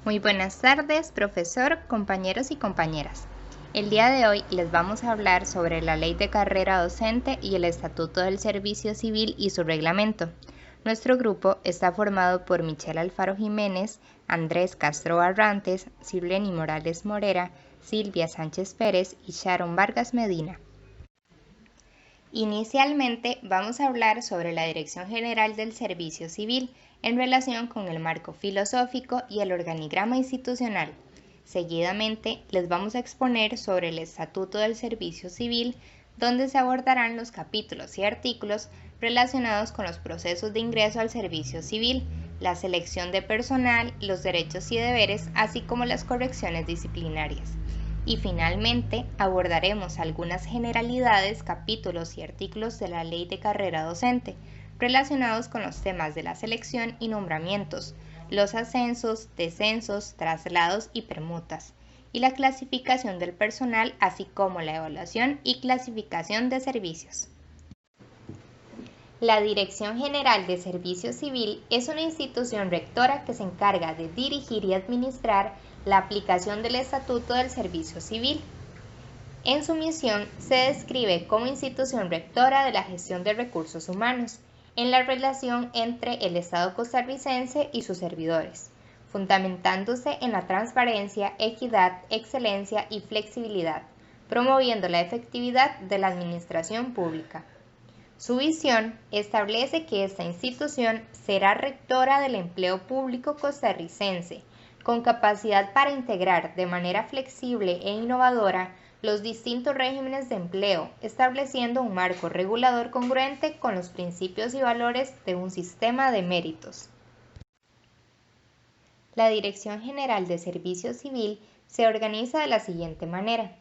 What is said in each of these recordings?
Muy buenas tardes, profesor, compañeros y compañeras. El día de hoy les vamos a hablar sobre la Ley de Carrera Docente y el Estatuto del Servicio Civil y su reglamento. Nuestro grupo está formado por Michelle Alfaro Jiménez, Andrés Castro Barrantes, Sirleni Morales Morera, Silvia Sánchez Pérez y Sharon Vargas Medina. Inicialmente vamos a hablar sobre la Dirección General del Servicio Civil en relación con el marco filosófico y el organigrama institucional. Seguidamente les vamos a exponer sobre el Estatuto del Servicio Civil, donde se abordarán los capítulos y artículos relacionados con los procesos de ingreso al servicio civil, la selección de personal, los derechos y deberes, así como las correcciones disciplinarias. Y finalmente abordaremos algunas generalidades, capítulos y artículos de la Ley de Carrera Docente relacionados con los temas de la selección y nombramientos, los ascensos, descensos, traslados y permutas, y la clasificación del personal, así como la evaluación y clasificación de servicios. La Dirección General de Servicio Civil es una institución rectora que se encarga de dirigir y administrar la aplicación del Estatuto del Servicio Civil. En su misión se describe como institución rectora de la gestión de recursos humanos en la relación entre el Estado costarricense y sus servidores, fundamentándose en la transparencia, equidad, excelencia y flexibilidad, promoviendo la efectividad de la administración pública. Su visión establece que esta institución será rectora del empleo público costarricense, con capacidad para integrar de manera flexible e innovadora los distintos regímenes de empleo, estableciendo un marco regulador congruente con los principios y valores de un sistema de méritos. La Dirección General de Servicio Civil se organiza de la siguiente manera.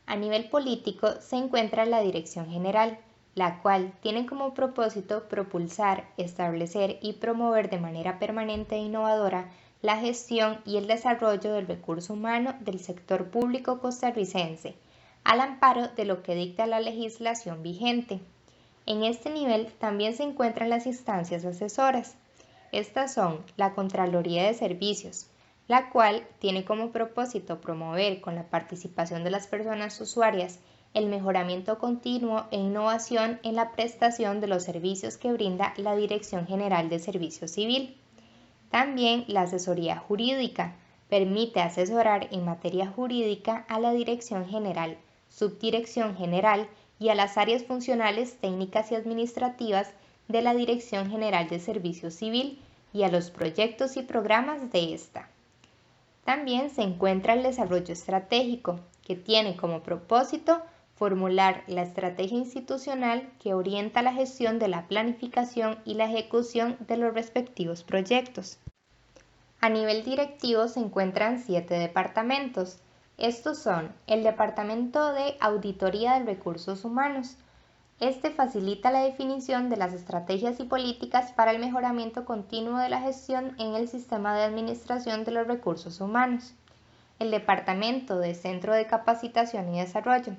A nivel político se encuentra la Dirección General, la cual tiene como propósito propulsar, establecer y promover de manera permanente e innovadora la gestión y el desarrollo del recurso humano del sector público costarricense, al amparo de lo que dicta la legislación vigente. En este nivel también se encuentran las instancias asesoras. Estas son la Contraloría de Servicios, la cual tiene como propósito promover con la participación de las personas usuarias el mejoramiento continuo e innovación en la prestación de los servicios que brinda la Dirección General de Servicio Civil. También la asesoría jurídica permite asesorar en materia jurídica a la Dirección General, Subdirección General y a las áreas funcionales técnicas y administrativas de la Dirección General de Servicio Civil y a los proyectos y programas de esta. También se encuentra el desarrollo estratégico, que tiene como propósito formular la estrategia institucional que orienta la gestión de la planificación y la ejecución de los respectivos proyectos. A nivel directivo se encuentran 7 departamentos. Estos son el Departamento de Auditoría de Recursos Humanos. Este facilita la definición de las estrategias y políticas para el mejoramiento continuo de la gestión en el sistema de administración de los recursos humanos. El Departamento de Centro de Capacitación y Desarrollo.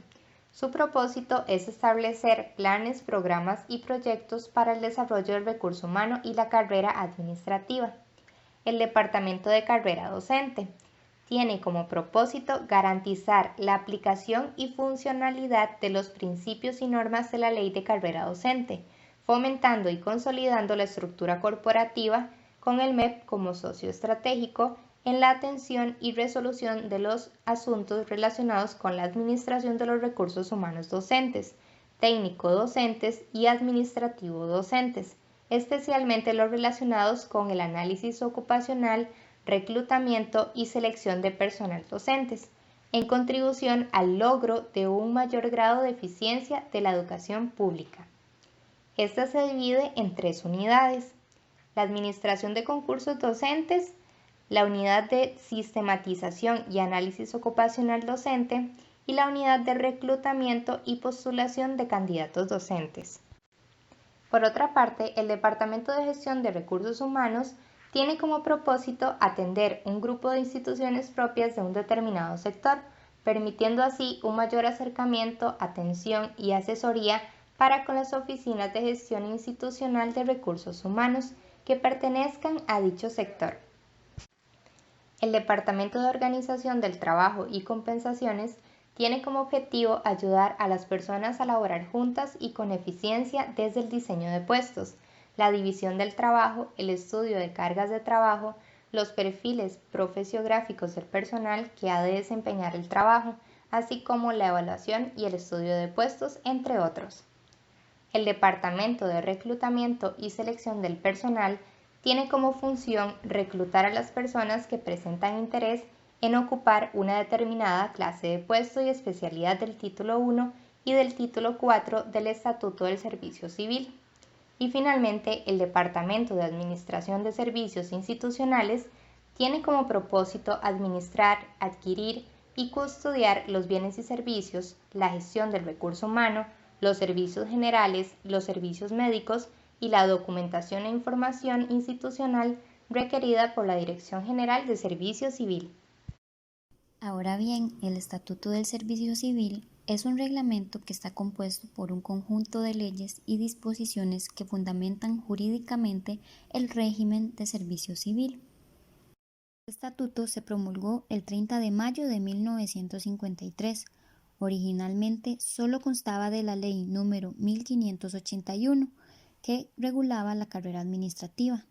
Su propósito es establecer planes, programas y proyectos para el desarrollo del recurso humano y la carrera administrativa. El Departamento de Carrera Docente tiene como propósito garantizar la aplicación y funcionalidad de los principios y normas de la Ley de Carrera Docente, fomentando y consolidando la estructura corporativa con el MEP como socio estratégico en la atención y resolución de los asuntos relacionados con la administración de los recursos humanos docentes, técnico-docentes y administrativo-docentes, especialmente los relacionados con el análisis ocupacional, reclutamiento y selección de personal docentes, en contribución al logro de un mayor grado de eficiencia de la educación pública. Esta se divide en 3 unidades: la administración de concursos docentes, la unidad de sistematización y análisis ocupacional docente y la unidad de reclutamiento y postulación de candidatos docentes. Por otra parte, el Departamento de Gestión de Recursos Humanos tiene como propósito atender un grupo de instituciones propias de un determinado sector, permitiendo así un mayor acercamiento, atención y asesoría para con las oficinas de gestión institucional de recursos humanos que pertenezcan a dicho sector. El Departamento de Organización del Trabajo y Compensaciones tiene como objetivo ayudar a las personas a laborar juntas y con eficiencia desde el diseño de puestos, la división del trabajo, el estudio de cargas de trabajo, los perfiles profesiográficos del personal que ha de desempeñar el trabajo, así como la evaluación y el estudio de puestos, entre otros. El Departamento de Reclutamiento y Selección del Personal tiene como función reclutar a las personas que presentan interés en ocupar una determinada clase de puesto y especialidad del Título 1 y del Título 4 del Estatuto del Servicio Civil. Y finalmente, el Departamento de Administración de Servicios Institucionales tiene como propósito administrar, adquirir y custodiar los bienes y servicios, la gestión del recurso humano, los servicios generales, los servicios médicos y la documentación e información institucional requerida por la Dirección General de Servicio Civil. Ahora bien, el Estatuto del Servicio Civil es un reglamento que está compuesto por un conjunto de leyes y disposiciones que fundamentan jurídicamente el régimen de servicio civil. El estatuto se promulgó el 30 de mayo de 1953. Originalmente solo constaba de la ley número 1581, que regulaba la carrera administrativa.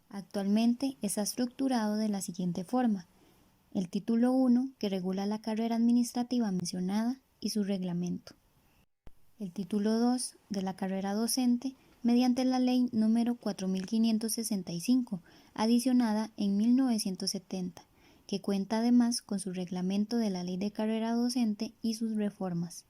Actualmente está estructurado de la siguiente forma: el título 1, que regula la carrera administrativa mencionada y su reglamento. El título 2 de la carrera docente, mediante la ley número 4565, adicionada en 1970, que cuenta además con su reglamento de la ley de carrera docente y sus reformas.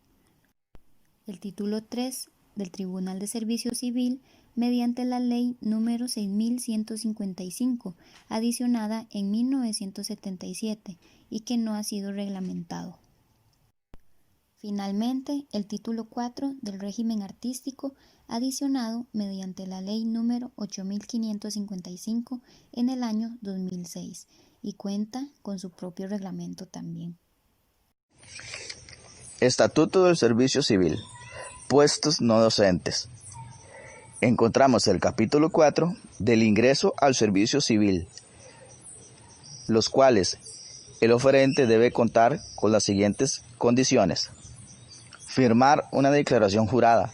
El título 3 del Tribunal de Servicio Civil, mediante la ley número 6155, adicionada en 1977 y que no ha sido reglamentado. Finalmente, el título 4 del régimen artístico, adicionado mediante la ley número 8555 en el año 2006 y cuenta con su propio reglamento también. Estatuto del Servicio Civil. Puestos no docentes. Encontramos el capítulo 4 del ingreso al servicio civil, los cuales el oferente debe contar con las siguientes condiciones: firmar una declaración jurada,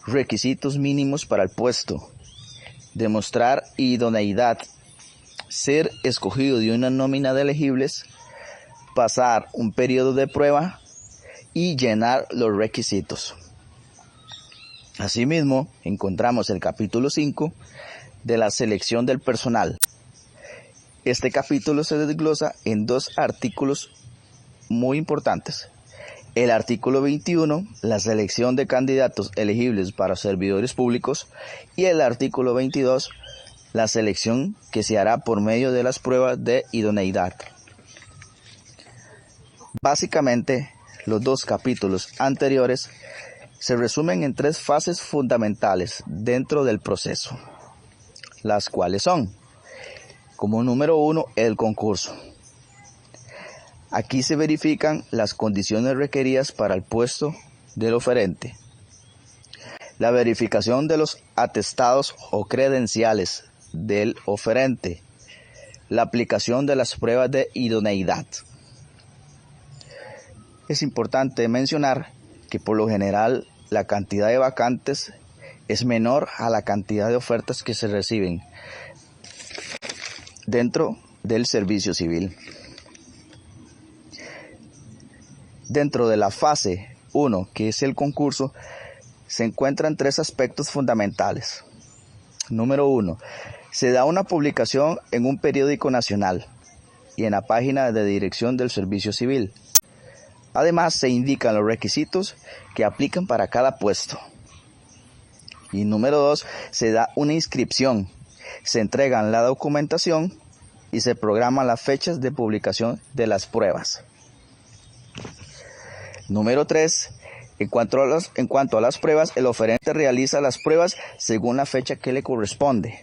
requisitos mínimos para el puesto, demostrar idoneidad, ser escogido de una nómina de elegibles, pasar un periodo de prueba y llenar los requisitos. Asimismo, encontramos el capítulo 5 de la selección del personal. Este capítulo se desglosa en dos artículos muy importantes. El artículo 21, la selección de candidatos elegibles para servidores públicos, y el artículo 22, la selección que se hará por medio de las pruebas de idoneidad. Básicamente, los dos capítulos anteriores se resumen en tres fases fundamentales dentro del proceso, las cuales son, como número 1, el concurso. Aquí se verifican las condiciones requeridas para el puesto del oferente. La verificación de los atestados o credenciales del oferente. La aplicación de las pruebas de idoneidad. Es importante mencionar que por lo general la cantidad de vacantes es menor a la cantidad de ofertas que se reciben dentro del servicio civil. Dentro de la fase 1, que es el concurso, se encuentran tres aspectos fundamentales. Número 1, se da una publicación en un periódico nacional y en la página de dirección del servicio civil. Además, se indican los requisitos que aplican para cada puesto. Y número 2, se da una inscripción, se entregan la documentación y se programan las fechas de publicación de las pruebas. Número 3, en cuanto a las pruebas, el oferente realiza las pruebas según la fecha que le corresponde.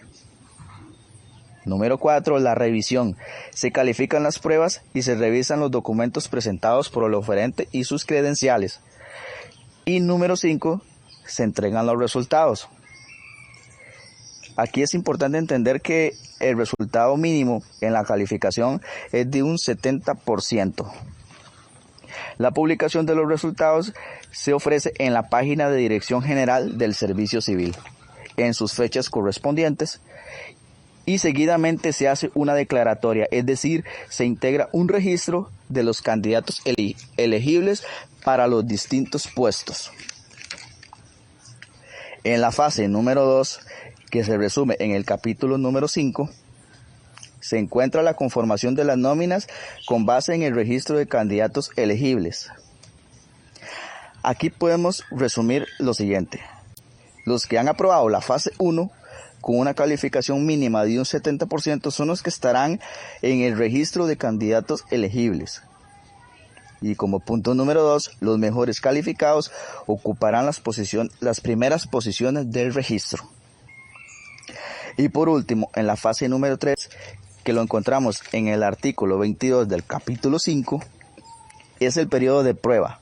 Número 4, la revisión. Se califican las pruebas y se revisan los documentos presentados por el oferente y sus credenciales. Y número 5, se entregan los resultados. Aquí es importante entender que el resultado mínimo en la calificación es de un 70%. La publicación de los resultados se ofrece en la página de Dirección General del Servicio Civil, en sus fechas correspondientes, y seguidamente se hace una declaratoria, es decir, se integra un registro de los candidatos elegibles para los distintos puestos. En la fase número 2, que se resume en el capítulo número 5, se encuentra la conformación de las nóminas con base en el registro de candidatos elegibles. Aquí podemos resumir lo siguiente. Los que han aprobado la fase 1 con una calificación mínima de un 70% son los que estarán en el registro de candidatos elegibles. Y como punto número 2, los mejores calificados ocuparán las primeras posiciones del registro. Y por último, en la fase número 3, que lo encontramos en el artículo 22 del capítulo 5, es el periodo de prueba.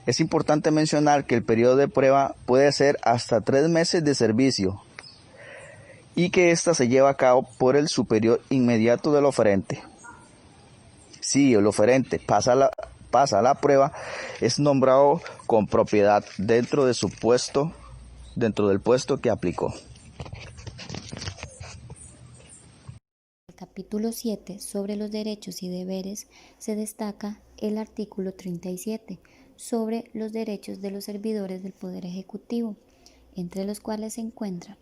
Es importante mencionar que el periodo de prueba puede ser hasta 3 meses de servicio y que ésta se lleva a cabo por el superior inmediato del oferente. Si el oferente pasa la prueba, es nombrado con propiedad dentro del puesto que aplicó. En el capítulo 7 sobre los derechos y deberes se destaca el artículo 37 sobre los derechos de los servidores del Poder Ejecutivo, entre los cuales se encuentra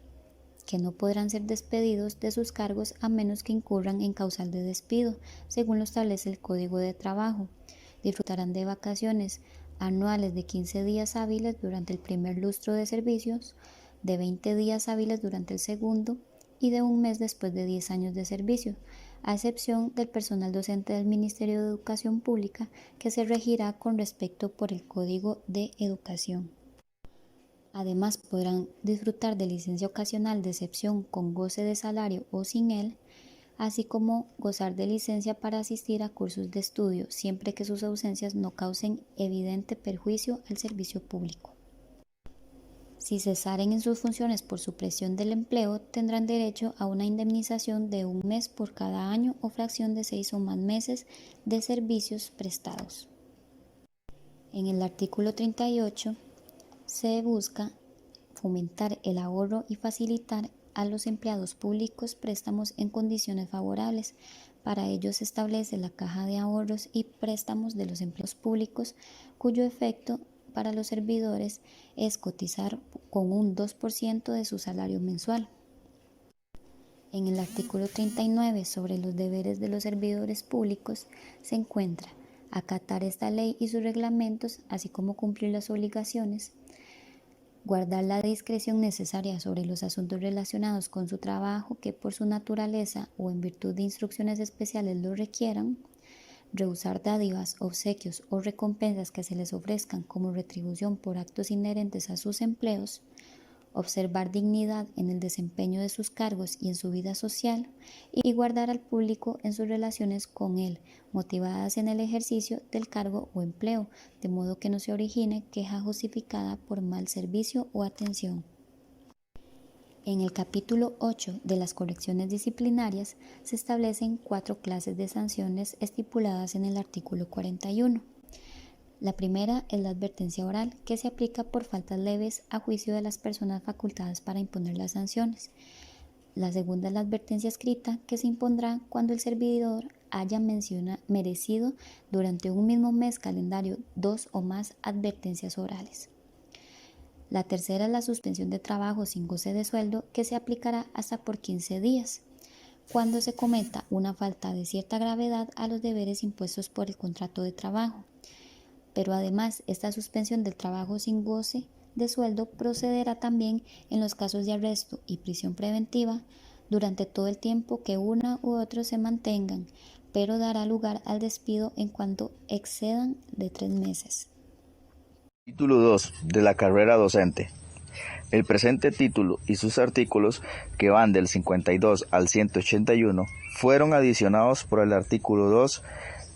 que no podrán ser despedidos de sus cargos a menos que incurran en causal de despido, según lo establece el Código de Trabajo. Disfrutarán de vacaciones anuales de 15 días hábiles durante el primer lustro de servicios, de 20 días hábiles durante el segundo y de un mes después de 10 años de servicio, a excepción del personal docente del Ministerio de Educación Pública, que se regirá con respecto por el Código de Educación. Además, podrán disfrutar de licencia ocasional de excepción con goce de salario o sin él, así como gozar de licencia para asistir a cursos de estudio, siempre que sus ausencias no causen evidente perjuicio al servicio público. Si cesaren en sus funciones por supresión del empleo, tendrán derecho a una indemnización de 1 mes por cada año o fracción de 6 o más meses de servicios prestados. En el artículo 38, se busca fomentar el ahorro y facilitar a los empleados públicos préstamos en condiciones favorables. Para ello se establece la caja de ahorros y préstamos de los empleados públicos, cuyo efecto para los servidores es cotizar con un 2% de su salario mensual. En el artículo 39 sobre los deberes de los servidores públicos se encuentra acatar esta ley y sus reglamentos, así como cumplir las obligaciones, guardar la discreción necesaria sobre los asuntos relacionados con su trabajo que por su naturaleza o en virtud de instrucciones especiales lo requieran, rehusar dádivas, obsequios o recompensas que se les ofrezcan como retribución por actos inherentes a sus empleos, observar dignidad en el desempeño de sus cargos y en su vida social, y guardar al público en sus relaciones con él, motivadas en el ejercicio del cargo o empleo, de modo que no se origine queja justificada por mal servicio o atención. En el capítulo 8 de las correcciones disciplinarias se establecen 4 clases de sanciones estipuladas en el artículo 41. La primera es la advertencia oral, que se aplica por faltas leves a juicio de las personas facultadas para imponer las sanciones. La segunda es la advertencia escrita, que se impondrá cuando el servidor haya merecido durante un mismo mes calendario 2 o más advertencias orales. La tercera es la suspensión de trabajo sin goce de sueldo, que se aplicará hasta por 15 días, cuando se cometa una falta de cierta gravedad a los deberes impuestos por el contrato de trabajo. Pero además, esta suspensión del trabajo sin goce de sueldo procederá también en los casos de arresto y prisión preventiva durante todo el tiempo que una u otro se mantengan, pero dará lugar al despido en cuanto excedan de 3 meses. Título 2 de la carrera docente. El presente título y sus artículos, que van del 52 al 181, fueron adicionados por el artículo 2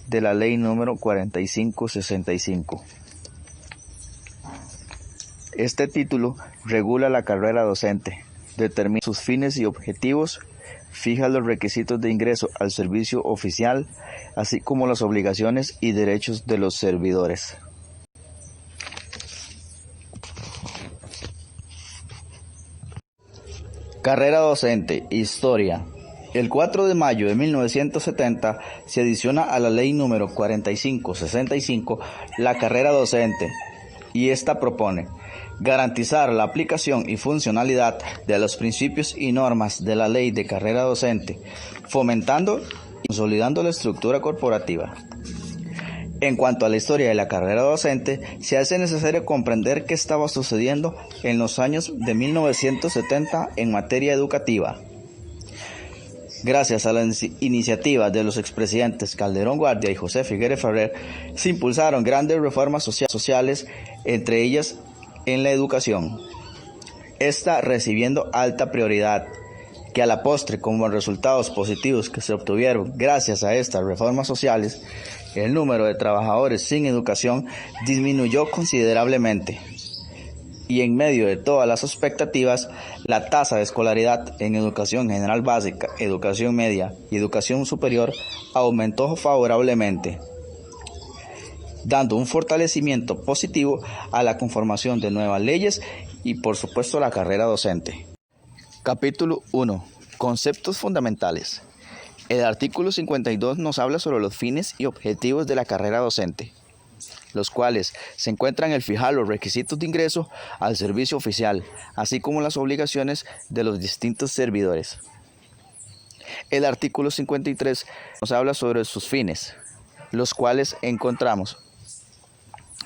de la Ley número 4565. Este título regula la carrera docente, determina sus fines y objetivos, fija los requisitos de ingreso al servicio oficial, así como las obligaciones y derechos de los servidores. Carrera docente, Historia. El 4 de mayo de 1970 se adiciona a la Ley número 4565 la carrera docente, y esta propone garantizar la aplicación y funcionalidad de los principios y normas de la Ley de Carrera Docente, fomentando y consolidando la estructura corporativa. En cuanto a la historia de la carrera docente, se hace necesario comprender qué estaba sucediendo en los años de 1970 en materia educativa. Gracias a las iniciativas de los expresidentes Calderón Guardia y José Figueres Ferrer, se impulsaron grandes reformas sociales, entre ellas en la educación, esta recibiendo alta prioridad, que a la postre, como resultados positivos que se obtuvieron gracias a estas reformas sociales, el número de trabajadores sin educación disminuyó considerablemente. Y en medio de todas las expectativas, la tasa de escolaridad en educación general básica, educación media y educación superior aumentó favorablemente, dando un fortalecimiento positivo a la conformación de nuevas leyes y, por supuesto, la carrera docente. Capítulo 1. Conceptos fundamentales. El artículo 52 nos habla sobre los fines y objetivos de la carrera docente, los cuales se encuentran en el fijar los requisitos de ingreso al servicio oficial, así como las obligaciones de los distintos servidores. El artículo 53 nos habla sobre sus fines, los cuales encontramos: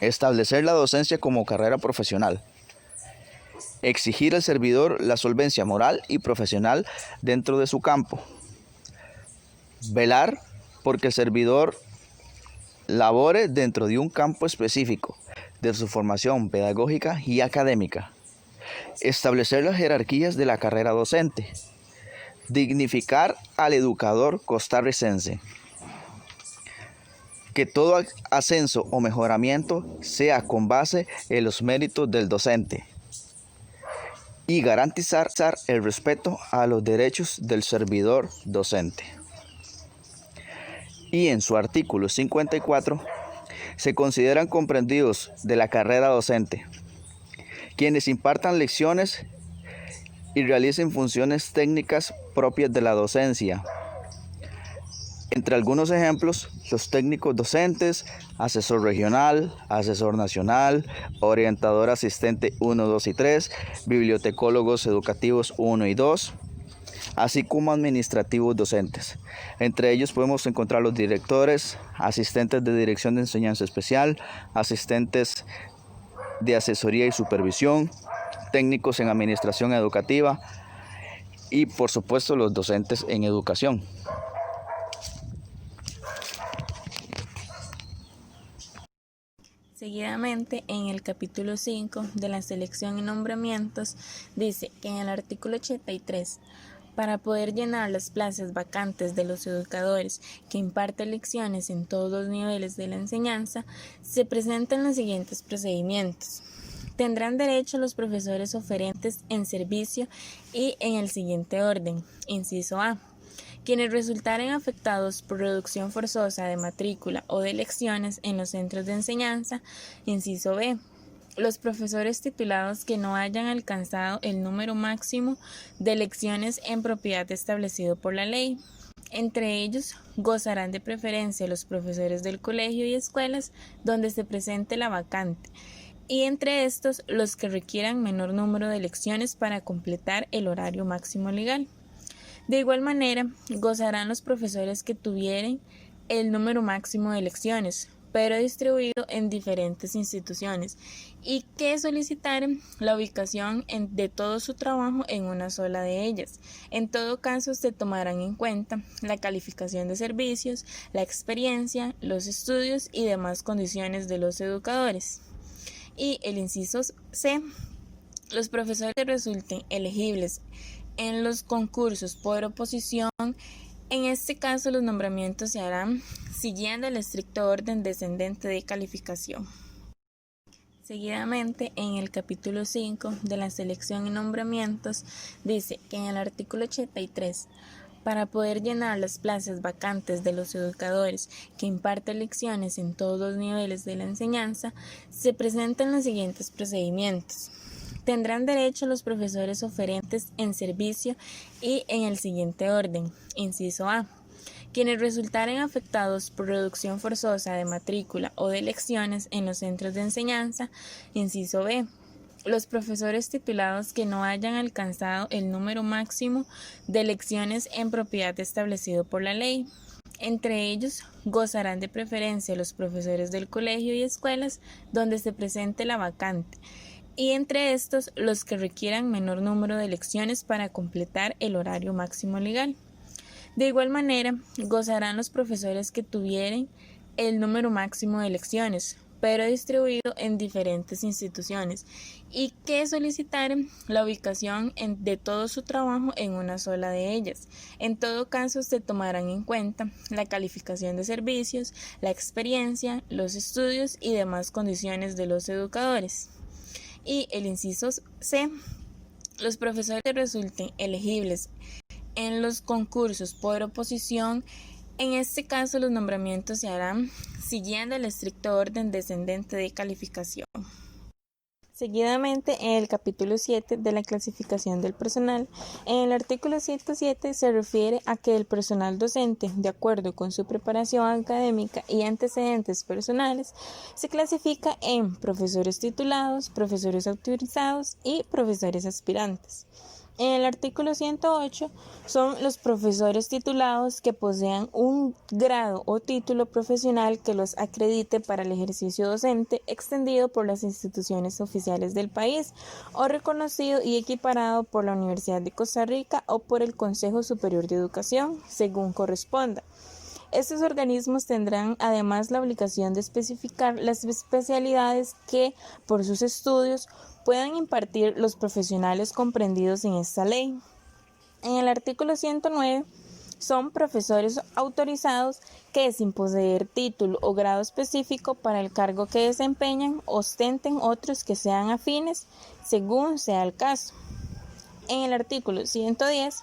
establecer la docencia como carrera profesional, exigir al servidor la solvencia moral y profesional dentro de su campo, velar porque el servidor labore dentro de un campo específico de su formación pedagógica y académica, establecer las jerarquías de la carrera docente, dignificar al educador costarricense, que todo ascenso o mejoramiento sea con base en los méritos del docente, y garantizar el respeto a los derechos del servidor docente. Y en su artículo 54 se consideran comprendidos de la carrera docente quienes impartan lecciones y realicen funciones técnicas propias de la docencia. Entre algunos ejemplos, los técnicos docentes, asesor regional, asesor nacional, orientador asistente 1, 2 y 3, bibliotecólogos educativos 1 y 2, así como administrativos docentes. Entre ellos podemos encontrar los directores, asistentes de dirección de enseñanza especial, asistentes de asesoría y supervisión, técnicos en administración educativa y, por supuesto, los docentes en educación. Seguidamente, en el capítulo 5 de la selección y nombramientos, dice que en el artículo 83, para poder llenar las plazas vacantes de los educadores que imparten lecciones en todos los niveles de la enseñanza, se presentan los siguientes procedimientos. Tendrán derecho los profesores oferentes en servicio y en el siguiente orden. Inciso A. Quienes resultaren afectados por reducción forzosa de matrícula o de lecciones en los centros de enseñanza. Inciso B. Los profesores titulados que no hayan alcanzado el número máximo de lecciones en propiedad establecido por la ley. Entre ellos, gozarán de preferencia los profesores del colegio y escuelas donde se presente la vacante, y entre estos, los que requieran menor número de lecciones para completar el horario máximo legal. De igual manera, gozarán los profesores que tuvieran el número máximo de lecciones, pero distribuido en diferentes instituciones, y que solicitaren la ubicación de todo su trabajo en una sola de ellas. En todo caso, se tomarán en cuenta la calificación de servicios, la experiencia, los estudios y demás condiciones de los educadores. Y el inciso C. Los profesores que resulten elegibles en los concursos por oposición, en este caso los nombramientos se harán siguiendo el estricto orden descendente de calificación. Seguidamente, en el capítulo 5 de la selección y nombramientos, dice que en el artículo 83, para poder llenar las plazas vacantes de los educadores que imparten lecciones en todos los niveles de la enseñanza, se presentan los siguientes procedimientos. Tendrán derecho los profesores oferentes en servicio y en el siguiente orden. Inciso A. Quienes resultaren afectados por reducción forzosa de matrícula o de lecciones en los centros de enseñanza. Inciso B. Los profesores titulados que no hayan alcanzado el número máximo de lecciones en propiedad establecido por la ley. Entre ellos, gozarán de preferencia los profesores del colegio y escuelas donde se presente la vacante, y entre estos los que requieran menor número de lecciones para completar el horario máximo legal. De igual manera, gozarán los profesores que tuvieren el número máximo de lecciones, pero distribuido en diferentes instituciones, y que solicitaren la ubicación de todo su trabajo en una sola de ellas. En todo caso, se tomarán en cuenta la calificación de servicios, la experiencia, los estudios y demás condiciones de los educadores. Y el inciso C. Los profesores que resulten elegibles en los concursos por oposición, en este caso los nombramientos se harán siguiendo el estricto orden descendente de calificación. Seguidamente, en el capítulo 7 de la clasificación del personal, en el artículo 107 se refiere a que el personal docente, de acuerdo con su preparación académica y antecedentes personales, se clasifica en profesores titulados, profesores autorizados y profesores aspirantes. En el artículo 108 son los profesores titulados que posean un grado o título profesional que los acredite para el ejercicio docente extendido por las instituciones oficiales del país o reconocido y equiparado por la Universidad de Costa Rica o por el Consejo Superior de Educación, según corresponda. Estos organismos tendrán además la obligación de especificar las especialidades que, por sus estudios, puedan impartir los profesionales comprendidos en esta ley. En el artículo 109 son profesores autorizados que, sin poseer título o grado específico para el cargo que desempeñan, ostenten otros que sean afines, según sea el caso. En el artículo 110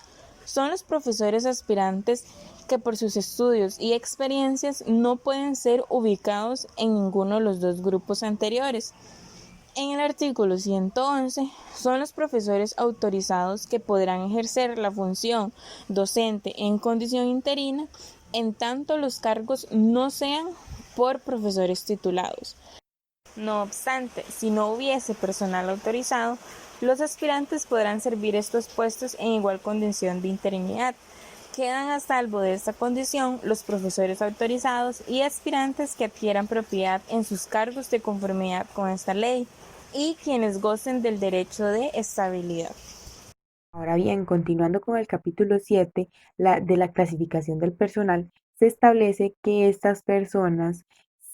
son los profesores aspirantes que por sus estudios y experiencias no pueden ser ubicados en ninguno de los dos grupos anteriores. En el artículo 111 son los profesores autorizados que podrán ejercer la función docente en condición interina en tanto los cargos no sean por profesores titulados. No obstante, si no hubiese personal autorizado, los aspirantes podrán servir estos puestos en igual condición de interinidad. Quedan a salvo de esta condición los profesores autorizados y aspirantes que adquieran propiedad en sus cargos de conformidad con esta ley y quienes gocen del derecho de estabilidad. Ahora bien, continuando con el capítulo 7 de la clasificación del personal, se establece que estas personas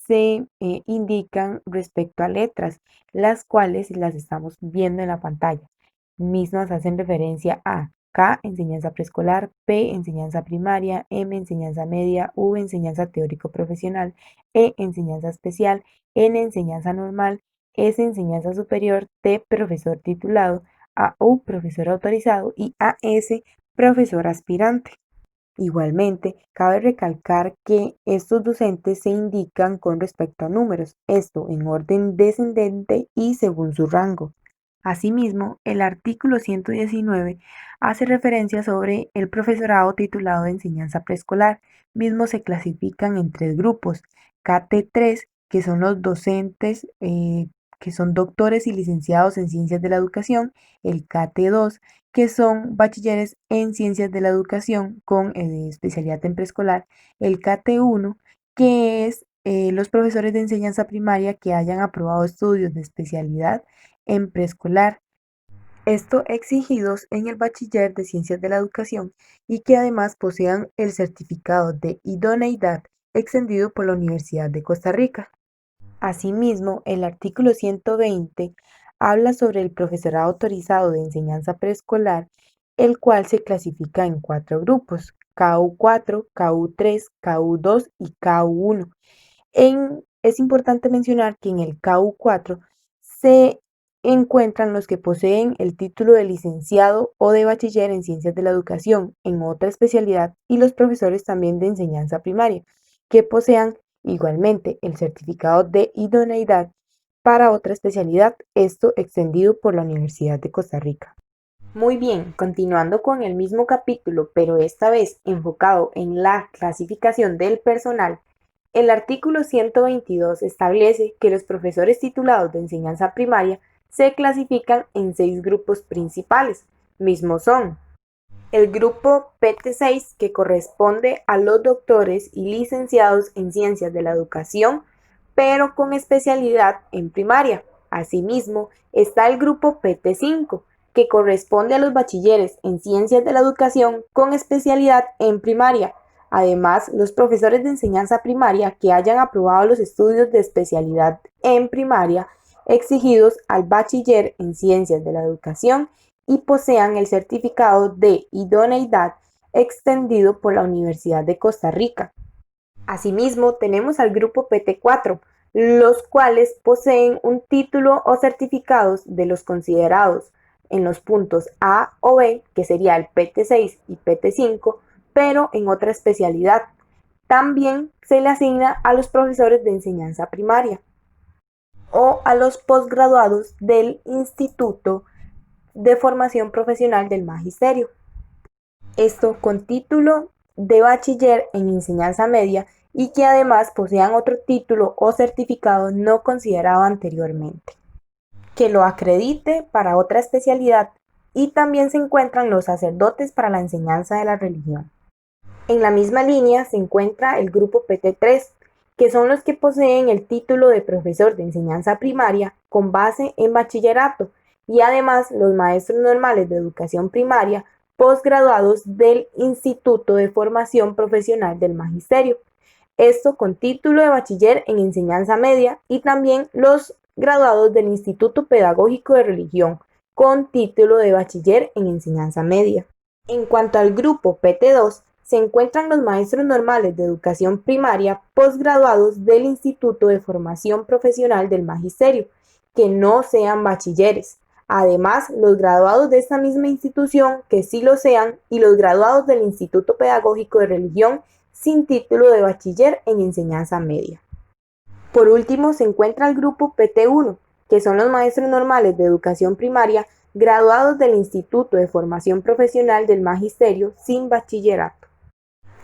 se indican respecto a letras, las cuales las estamos viendo en la pantalla. Mismas hacen referencia a K, enseñanza preescolar; P, enseñanza primaria; M, enseñanza media; V, enseñanza teórico-profesional; E, enseñanza especial; N, enseñanza normal; S, enseñanza superior; T, profesor titulado; AU, profesor autorizado; y AS, profesor aspirante. Igualmente, cabe recalcar que estos docentes se indican con respecto a números, esto en orden descendente y según su rango. Asimismo, el artículo 119 hace referencia sobre el profesorado titulado de enseñanza preescolar. Mismos se clasifican en 3 grupos: KT3, que son los docentes que son doctores y licenciados en ciencias de la educación; el KT2, que son bachilleres en ciencias de la educación con especialidad en preescolar; el KT1, que es los profesores de enseñanza primaria que hayan aprobado estudios de especialidad en preescolar, esto exigidos en el bachiller de ciencias de la educación, y que además posean el certificado de idoneidad extendido por la Universidad de Costa Rica. Asimismo, el artículo 120 habla sobre el profesorado autorizado de enseñanza preescolar, el cual se clasifica en 4 grupos: KU4, KU3, KU2 y KU1. Es importante mencionar que en el KU4 se encuentran los que poseen el título de licenciado o de bachiller en ciencias de la educación en otra especialidad y los profesores también de enseñanza primaria, que posean igualmente el certificado de idoneidad para otra especialidad, esto extendido por la Universidad de Costa Rica. Muy bien, continuando con el mismo capítulo, pero esta vez enfocado en la clasificación del personal, el artículo 122 establece que los profesores titulados de enseñanza primaria se clasifican en 6 grupos principales, mismos son el grupo PT6, que corresponde a los doctores y licenciados en ciencias de la educación, pero con especialidad en primaria. Asimismo, está el grupo PT5, que corresponde a los bachilleres en ciencias de la educación con especialidad en primaria. Además, los profesores de enseñanza primaria que hayan aprobado los estudios de especialidad en primaria exigidos al bachiller en ciencias de la educación y posean el certificado de idoneidad extendido por la Universidad de Costa Rica. Asimismo, tenemos al grupo PT4, los cuales poseen un título o certificados de los considerados en los puntos A o B, que sería el PT6 y PT5, pero en otra especialidad. También se le asigna a los profesores de enseñanza primaria o a los posgraduados del Instituto de Formación Profesional del Magisterio. Esto con título de bachiller en enseñanza media y que además posean otro título o certificado no considerado anteriormente, que lo acredite para otra especialidad, y también se encuentran los sacerdotes para la enseñanza de la religión. En la misma línea se encuentra el grupo PT3, que son los que poseen el título de profesor de enseñanza primaria con base en bachillerato y además los maestros normales de educación primaria posgraduados del Instituto de Formación Profesional del Magisterio. Esto con título de bachiller en enseñanza media y también los graduados del Instituto Pedagógico de Religión con título de bachiller en enseñanza media. En cuanto al grupo PT2, se encuentran los maestros normales de educación primaria posgraduados del Instituto de Formación Profesional del Magisterio, que no sean bachilleres. Además, los graduados de esta misma institución que sí lo sean y los graduados del Instituto Pedagógico de Religión sin título de bachiller en enseñanza media. Por último, se encuentra el grupo PT1, que son los maestros normales de educación primaria graduados del Instituto de Formación Profesional del Magisterio sin bachillerato.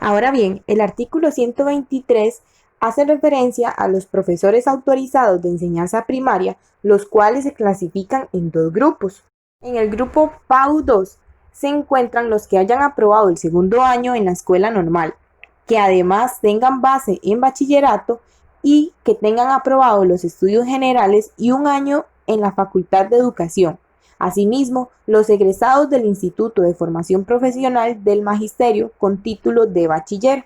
Ahora bien, el artículo 123 hace referencia a los profesores autorizados de enseñanza primaria, los cuales se clasifican en 2 grupos. En el grupo PAU2 se encuentran los que hayan aprobado el segundo año en la escuela normal, que además tengan base en bachillerato y que tengan aprobado los estudios generales y un año en la Facultad de Educación. Asimismo, los egresados del Instituto de Formación Profesional del Magisterio con título de bachiller.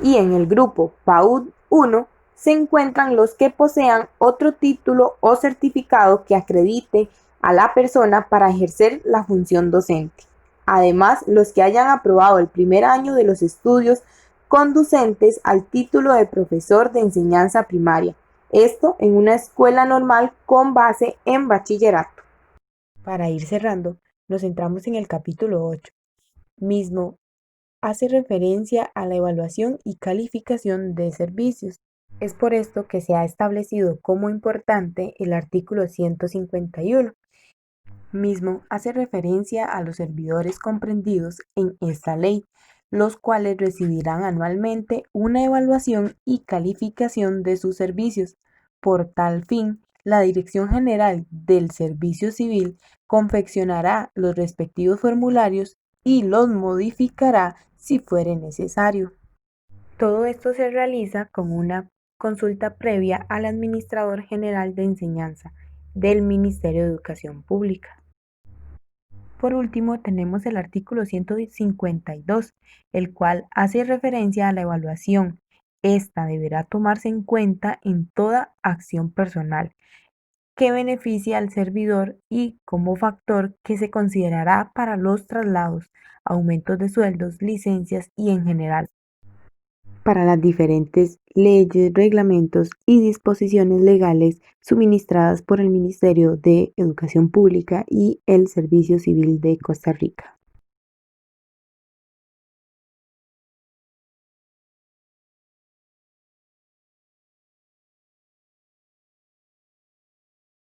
Y en el grupo PAUD 1 se encuentran los que posean otro título o certificado que acredite a la persona para ejercer la función docente. Además, los que hayan aprobado el primer año de los estudios conducentes al título de profesor de enseñanza primaria, esto en una escuela normal con base en bachillerato. Para ir cerrando, nos centramos en el capítulo 8. Mismo hace referencia a la evaluación y calificación de servicios. Es por esto que se ha establecido como importante el artículo 151. Mismo hace referencia a los servidores comprendidos en esta ley, los cuales recibirán anualmente una evaluación y calificación de sus servicios. Por tal fin, la Dirección General del Servicio Civil confeccionará los respectivos formularios y los modificará si fuere necesario. Todo esto se realiza con una consulta previa al Administrador General de Enseñanza del Ministerio de Educación Pública. Por último, tenemos el artículo 152, el cual hace referencia a la evaluación. Esta deberá tomarse en cuenta en toda acción personal que beneficie al servidor y como factor que se considerará para los traslados, aumentos de sueldos, licencias y en general. para las diferentes leyes, reglamentos y disposiciones legales suministradas por el Ministerio de Educación Pública y el Servicio Civil de Costa Rica.